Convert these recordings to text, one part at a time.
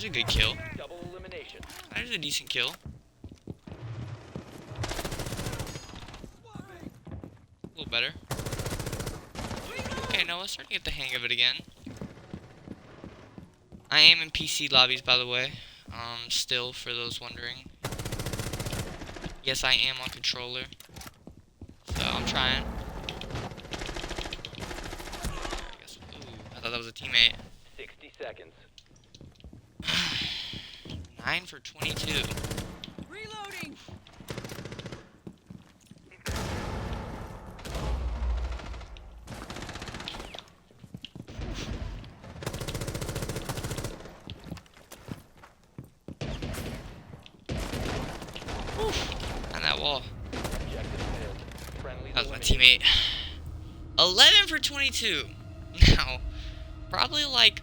there's a good kill. Double elimination. There's a decent kill. A little better. Okay, Noah, starting to get the hang of it again. I am in PC lobbies, by the way. Still, for those wondering. Yes, I am on controller. So, I'm trying. I thought that was a teammate. 60 seconds. 9 for 22. Reloading. On that wall. Objective failed. Friendly That was my eliminated. teammate. 11 for 22. Now, probably like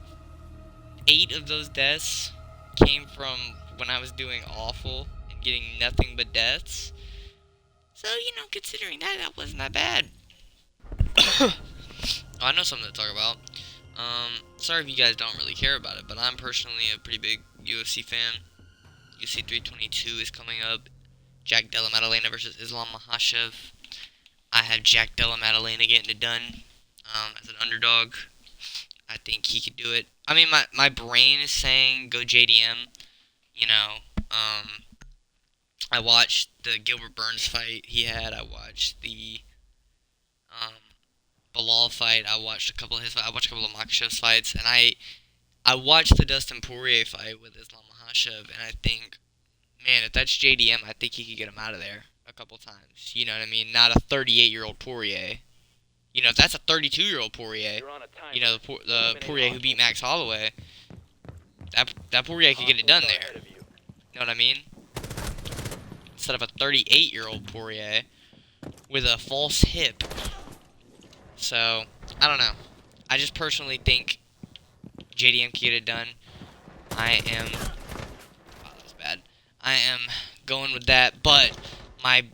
8 of those deaths came from when I was doing awful and getting nothing but deaths. So, you know, considering that, that wasn't that bad. Oh, I know something to talk about. Sorry if you guys don't really care about it, but I'm personally a pretty big UFC fan. UFC 322 is coming up. Jack Della Maddalena versus Islam Makhachev. I have Jack Della Maddalena getting it done as an underdog. I think he could do it. I mean, my brain is saying go JDM. You know, I watched the Gilbert Burns fight he had. I watched the Bilal fight. I watched a couple of his fights. I watched a couple of Makhachev's fights, and I watched the Dustin Poirier fight with Islam Makhachev, and I think, man, if that's JDM, I think he could get him out of there a couple times. You know what I mean? Not a 38-year-old Poirier. You know, if that's a 32-year-old Poirier, You're on a timer. you know, the Poirier who beat Max Holloway, that Poirier could get it done Hostiles are there. ahead of you. You know what I mean? Instead of a 38-year-old Poirier with a false hip. So, I don't know. I just personally think JDM can get it done. I am... Wow, that was bad. I am going with that, but my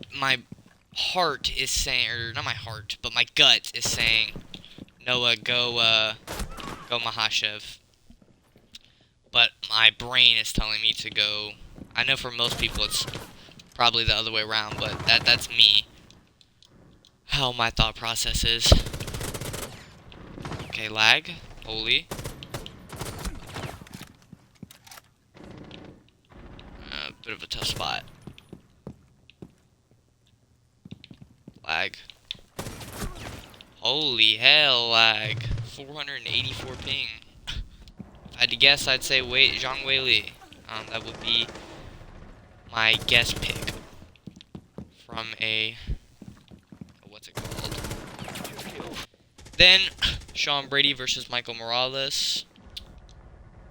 heart is saying, or not my heart, but my gut is saying, Noah, go Makhachev. But my brain is telling me to go. I know for most people it's probably the other way around, but that's me. How my thought process is. Okay, lag. Holy. Bit of a tough spot. Lag. Holy hell, lag. 484 ping. If I had to guess, I'd say Zhang Weili. That would be my guess pick from a what's it called? Then Sean Brady versus Michael Morales.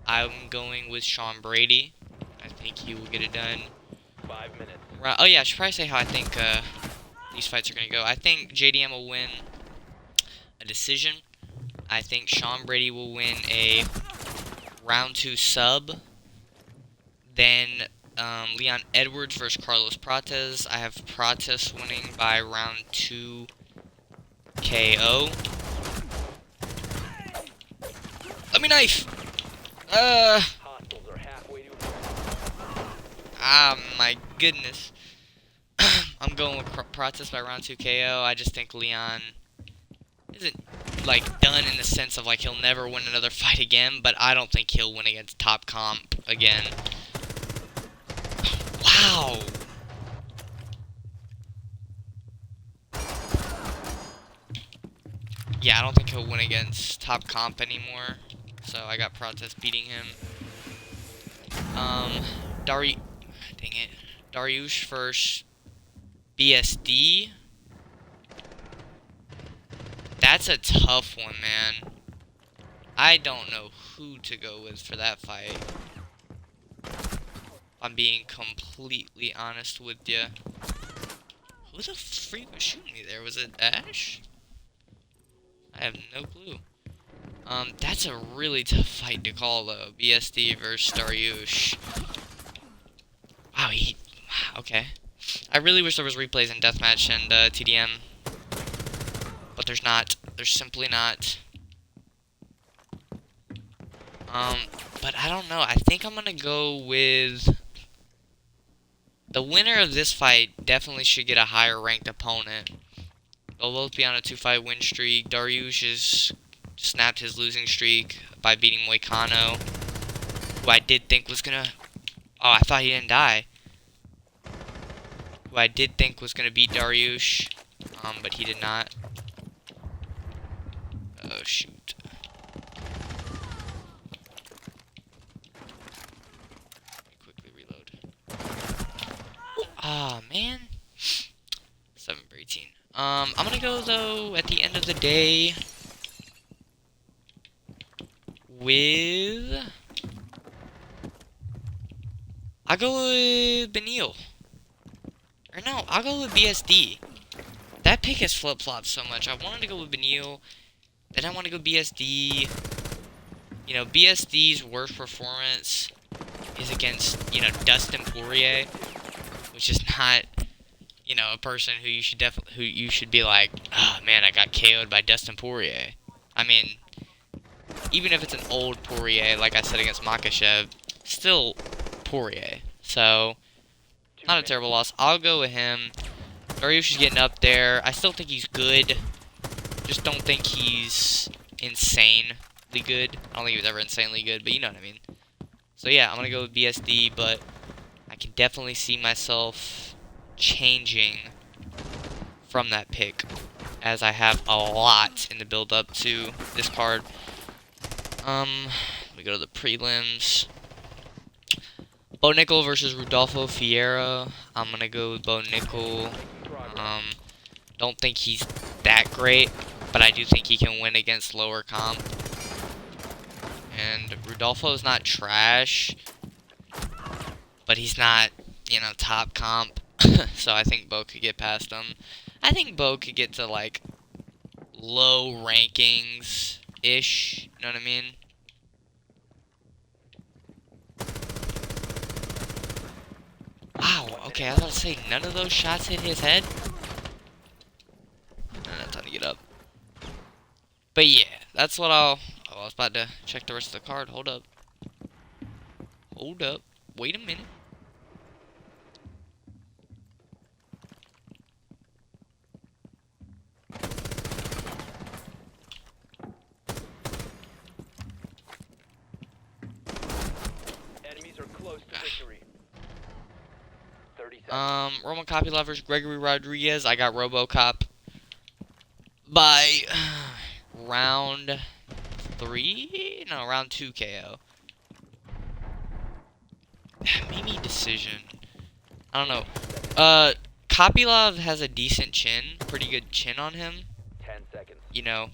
I'm going with Sean Brady. I think he will get it done. 5 minutes. Oh yeah, I should probably say how I think these fights are gonna go. I think JDM will win a decision. I think Sean Brady will win a round 2 sub. Then Leon Edwards versus Carlos Prates. I have Prates winning by round 2 KO. Let me knife! Hostiles are halfway to Ah, my goodness. I'm going with Prates by round 2 KO. I just think Leon isn't, like, done in the sense of, like, he'll never win another fight again, but I don't think he'll win against top comp again. Wow! Yeah, I don't think he'll win against top comp anymore. So I got Prates beating him. Dang it. Dariush versus BSD. That's a tough one, man. I don't know who to go with for that fight. I'm being completely honest with you. Who the freak was shooting me there? Was it Ash? I have no clue. That's a really tough fight to call, though. BSD versus Dariush. Wow, okay. I really wish there was replays in Deathmatch and TDM. But there's not. There's simply not. But I don't know. I think I'm gonna go with the winner of this fight. Definitely should get a higher ranked opponent. They'll both be on a 2-fight win streak. Dariush has snapped his losing streak by beating Moicano, who I did think was gonna. Oh, I thought he didn't die. Who I did think was gonna beat Dariush, but he did not. Oh shoot. Quickly reload. Ah, man. 7 for 18. I'm gonna go though at the end of the day with. I'll go with Benil. Or no, I'll go with BSD. That pick has flip-flopped so much. I wanted to go with Benil, then I want to go BSD. You know, BSD's worst performance is against, you know, Dustin Poirier, which is not, you know, a person who you should be like, oh man, I got KO'd by Dustin Poirier. I mean, even if it's an old Poirier, like I said against Makhachev, still Poirier. So, not a terrible loss. I'll go with him. Dariush is getting up there. I still think he's good. Just don't think he's insanely good. I don't think he was ever insanely good, but you know what I mean. So yeah, I'm going to go with BSD, but I can definitely see myself changing from that pick, as I have a lot in the build-up to this card. We go to the prelims. Bo Nickel versus Rudolfo Fierro. I'm gonna go with Bo Nickel. Don't think he's that great, but I do think he can win against lower comp. And Rudolfo's not trash, but he's not, you know, top comp. So I think Bo could get past him. I think Bo could get to like low rankings-ish. You know what I mean? Wow, okay, I was about to say, none of those shots hit his head? Not time to get up. But yeah, that's what I'll... Oh, I was about to check the rest of the card. Hold up. Hold up. Wait a minute. Enemies are close to victory. 30 seconds. Roman Kopylov versus Gregory Rodriguez. I got RoboCop by round 3? No, round 2 KO. Maybe decision. I don't know. Kopylov has a decent chin. Pretty good chin on him. 10 seconds. You know,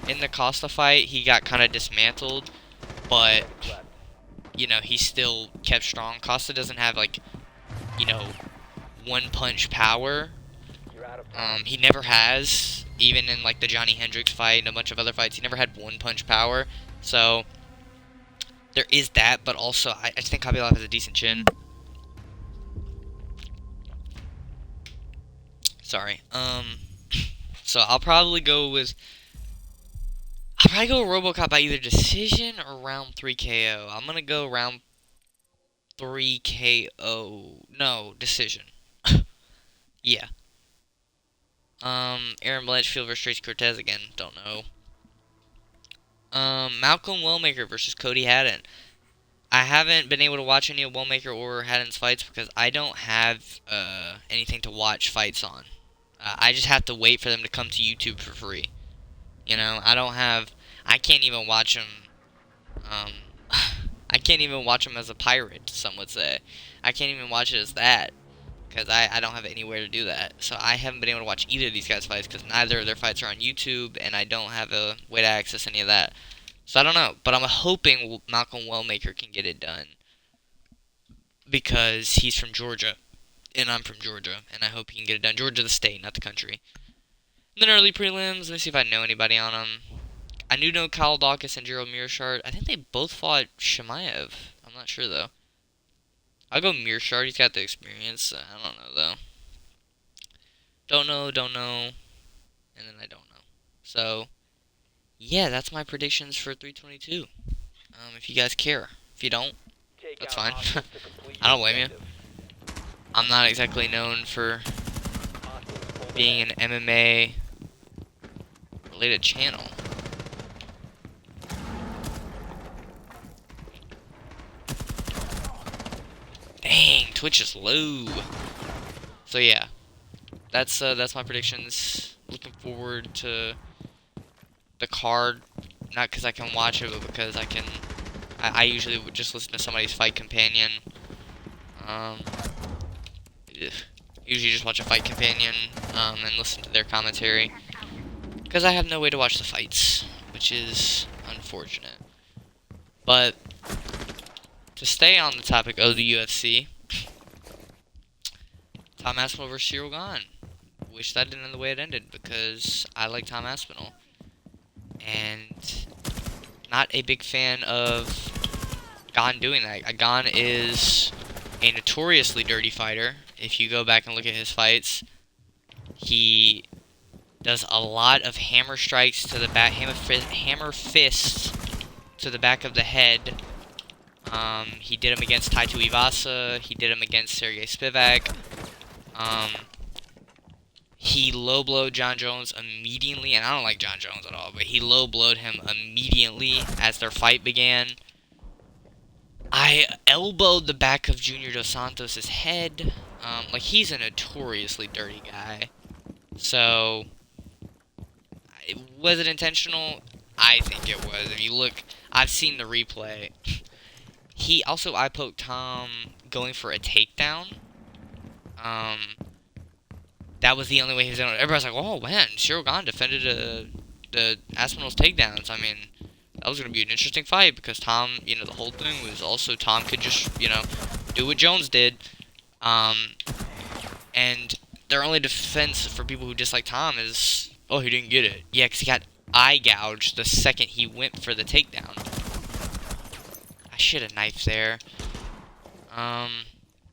in the Costa fight, he got kind of dismantled, but, Left. you know, he still kept strong. Costa doesn't have, like, you know, one-punch power. You're out of time. He never has, even in, like, the Johnny Hendricks fight and a bunch of other fights, he never had one-punch power. So, there is that, but also, I just think Kopylov has a decent chin. Sorry. So I'll probably go with RoboCop by either decision or round 3 KO. I'm gonna go round 3 KO. No, decision. Yeah. Aaron Blanchfield versus Tracy Cortez again. Don't know. Malcolm Wellmaker versus Cody Haddon. I haven't been able to watch any of Wellmaker or Haddon's fights because I don't have anything to watch fights on. I just have to wait for them to come to YouTube for free. You know, I can't even watch them, I can't even watch them as a pirate, some would say. I can't even watch it as that, because I don't have anywhere to do that. So I haven't been able to watch either of these guys' fights, because neither of their fights are on YouTube, and I don't have a way to access any of that. So I don't know, but I'm hoping Malcolm Wellmaker can get it done, because he's from Georgia. And I'm from Georgia, and I hope he can get it done. Georgia, the state, not the country. And then early prelims, let me see if I know anybody on them. I do know Kyle Dawkins and Gerald Mearshart. I think they both fought Shemaev. I'm not sure, though. I'll go Mearshart. He's got the experience. I don't know, though. Don't know. And then I don't know. So, yeah, that's my predictions for 322. If you guys care. If you don't, Take that's out fine. hostiles to complete I your don't blame you. objective. I'm not exactly known for Hostiles pulled being ahead. an MMA related channel. Dang, Twitch is low. So yeah, that's my predictions. Looking forward to the card, not because I can watch it, but because I usually would just listen to somebody's fight companion. Um, ugh. Usually just watch a fight companion, and listen to their commentary. Because I have no way to watch the fights, which is unfortunate. But to stay on the topic of the UFC, Tom Aspinall versus Cyril Gane. Wish that didn't end the way it ended because I like Tom Aspinall. And not a big fan of Gane doing that. Gane is a notoriously dirty fighter. If you go back and look at his fights, he does a lot of hammer strikes to the back, hammer fists to the back of the head. He did him against Tai Tuivasa. He did him against Sergey Spivak. He low-blowed John Jones immediately, and I don't like John Jones at all, but he low-blowed him immediately as their fight began. I elbowed the back of Junior Dos Santos' head. Like, he's a notoriously dirty guy. So, was it intentional? I think it was. If you look, I've seen the replay. He also eye-poked Tom going for a takedown. That was the only way he was going to. Everybody's like, oh man, Cyril Gane defended the Aspinall's takedowns. I mean, that was going to be an interesting fight because Tom, the whole thing was also Tom could just, do what Jones did. And their only defense for people who dislike Tom is, oh, he didn't get it. Yeah, because he got eye gouged the second he went for the takedown. I should have knifed there.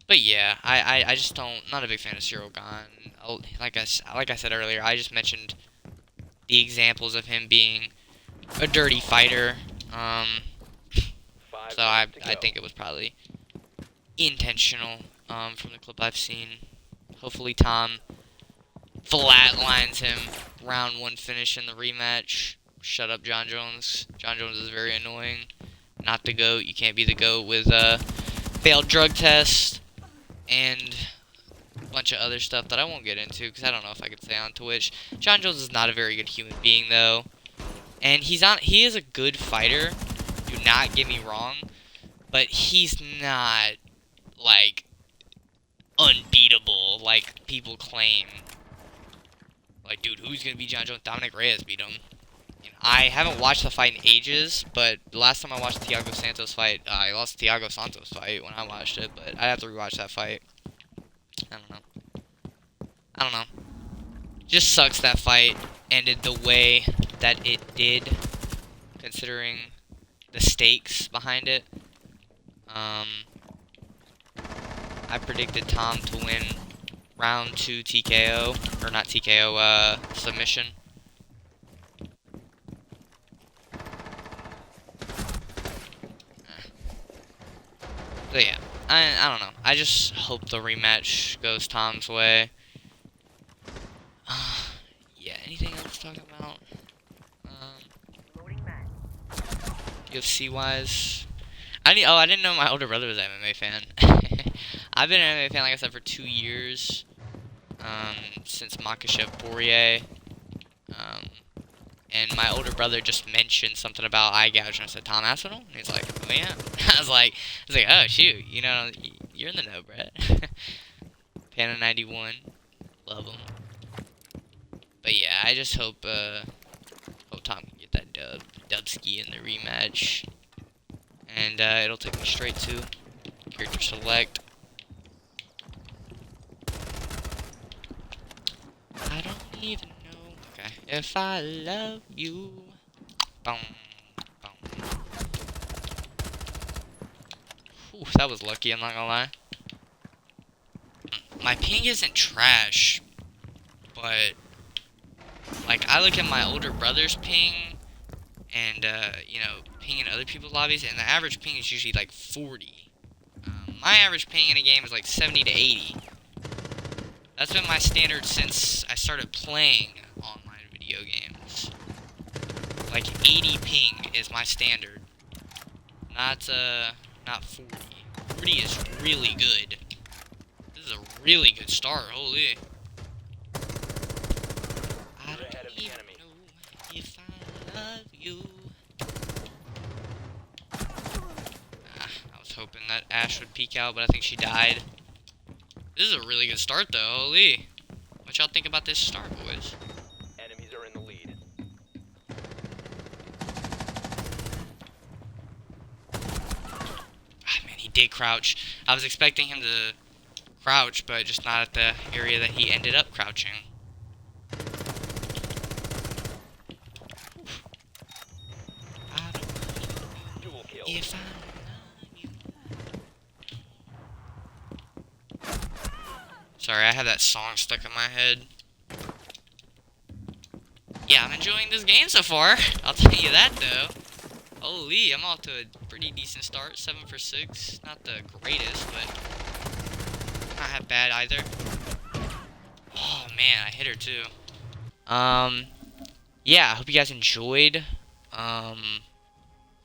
But yeah, I just don't, not a big fan of Cyril Gane. Like I said earlier, I just mentioned the examples of him being a dirty fighter. So I think it was probably intentional from the clip I've seen. Hopefully Tom flatlines him, round one finish in the rematch. Shut up, John Jones. John Jones is very annoying. Not the GOAT. You can't be the GOAT with a failed drug test and a bunch of other stuff that I won't get into because I don't know if I could say on Twitch. John Jones is not a very good human being though, and he is a good fighter. Do not get me wrong, but he's not like unbeatable like people claim. Like, dude, who's gonna beat John Jones? Dominic Reyes beat him. I haven't watched the fight in ages, but the last time I watched the Thiago Santos fight, I lost the Thiago Santos fight when I watched it, but I'd have to rewatch that fight. I don't know. Just sucks that fight ended the way that it did, considering the stakes behind it. I predicted Tom to win round 2 TKO, or not TKO, submission. So yeah, I don't know. I just hope the rematch goes Tom's way. Yeah, anything else to talk about? UFC wise, I didn't know my older brother was an MMA fan. I've been an MMA fan, like I said, for 2 years. Since Makhachev Poirier. And my older brother just mentioned something about eye gouge, and I said, Tom Aspinall? And he's like, oh yeah. I was like, oh shoot, you're in the know, Brett. Panda 91, love him. But yeah, I just hope Tom can get that dubski in the rematch. And it'll take me straight to character select. I don't even know. Okay. If I love you. Boom. Boom. Whew, that was lucky, I'm not gonna lie. My ping isn't trash, but like I look at my older brother's ping and you know, pinging other people's lobbies, and the average ping is usually like 40. My average ping in a game is like 70 to 80. That's been my standard since I started playing online video games. Like 80 ping is my standard. Not 40. 40 is really good. This is a really good start, holy. I You're ahead of don't the even enemy. know if I love you. I was hoping that Ash would peek out, but I think she died. This is a really good start, though. Holy. What y'all think about this start, boys? Enemies are in the lead. Ah, man, he did crouch. I was expecting him to crouch, but just not at the area that he ended up crouching. I don't Dual kill. if I love you. Sorry, I have that song stuck in my head. Yeah, I'm enjoying this game so far. I'll tell you that, though. Holy, I'm off to a pretty decent start. 7 for 6. Not the greatest, but not that bad either. Oh, man, I hit her, too. Yeah, I hope you guys enjoyed.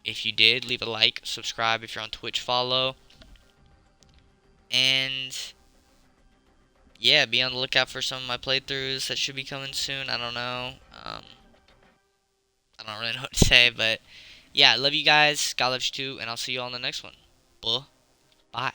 If you did, leave a like, subscribe if you're on Twitch, follow. And yeah, be on the lookout for some of my playthroughs that should be coming soon. I don't know. I don't really know what to say, but yeah, I love you guys. God loves you too, and I'll see you all in the next one. Bye.